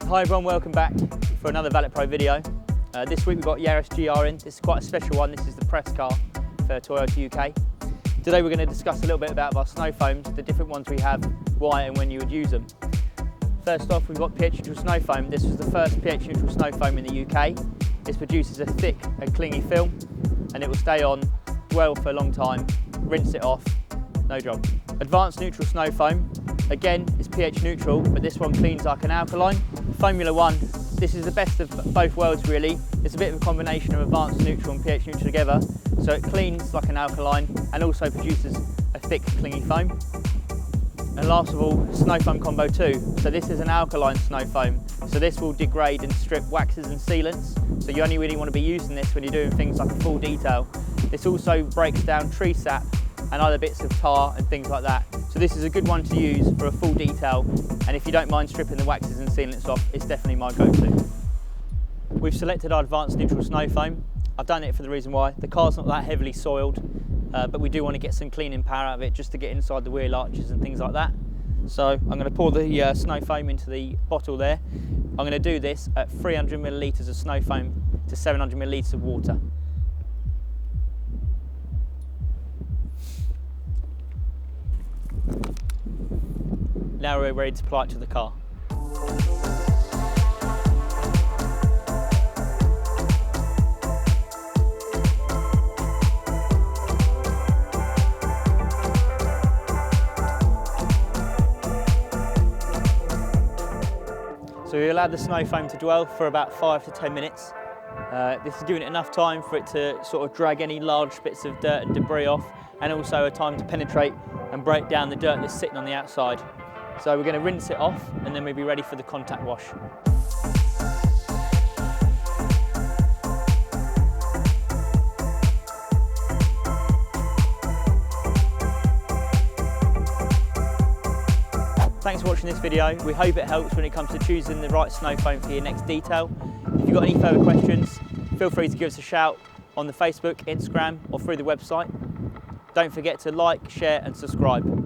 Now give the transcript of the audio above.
Hi everyone, welcome back for another Valet Pro video. This week we've got Yaris GR in. This is quite a special one. This is the press car for Toyota UK. Today we're going to discuss a little bit about our snow foams, the different ones we have, why and when you would use them. First off, we've got pH neutral snow foam. This was the first pH neutral snow foam in the UK. This produces a thick and clingy film and it will stay on well for a long time. Rinse it off, no job. Advanced neutral snow foam, again, is pH neutral, but this one cleans like an alkaline. Formula One, this is the best of both worlds really. It's a bit of a combination of advanced neutral and pH neutral together, so it cleans like an alkaline and also produces a thick, clingy foam. And last of all, Snow Foam Combo 2. So this is an alkaline snow foam, so this will degrade and strip waxes and sealants, so you only really want to be using this when you're doing things like a full detail. This also breaks down tree sap and other bits of tar and things like that. So this is a good one to use for a full detail, and if you don't mind stripping the waxes and sealants off, it's definitely my go-to. We've selected our advanced neutral snow foam. I've done it for the reason why the car's not that heavily soiled, but we do want to get some cleaning power out of it just to get inside the wheel arches and things like that. So I'm going to pour the snow foam into the bottle there. I'm going to do this at 300 millilitres of snow foam to 700 millilitres of water. Now we're ready to apply it to the car. So we allow the snow foam to dwell for about 5 to 10 minutes. This is giving it enough time for it to sort of drag any large bits of dirt and debris off, and also a time to penetrate and break down the dirt that's sitting on the outside. So we're going to rinse it off and then we'll be ready for the contact wash. Thanks for watching this video. We hope it helps when it comes to choosing the right snow foam for your next detail. If you've got any further questions, feel free to give us a shout on the Facebook, Instagram or through the website. Don't forget to like, share and subscribe.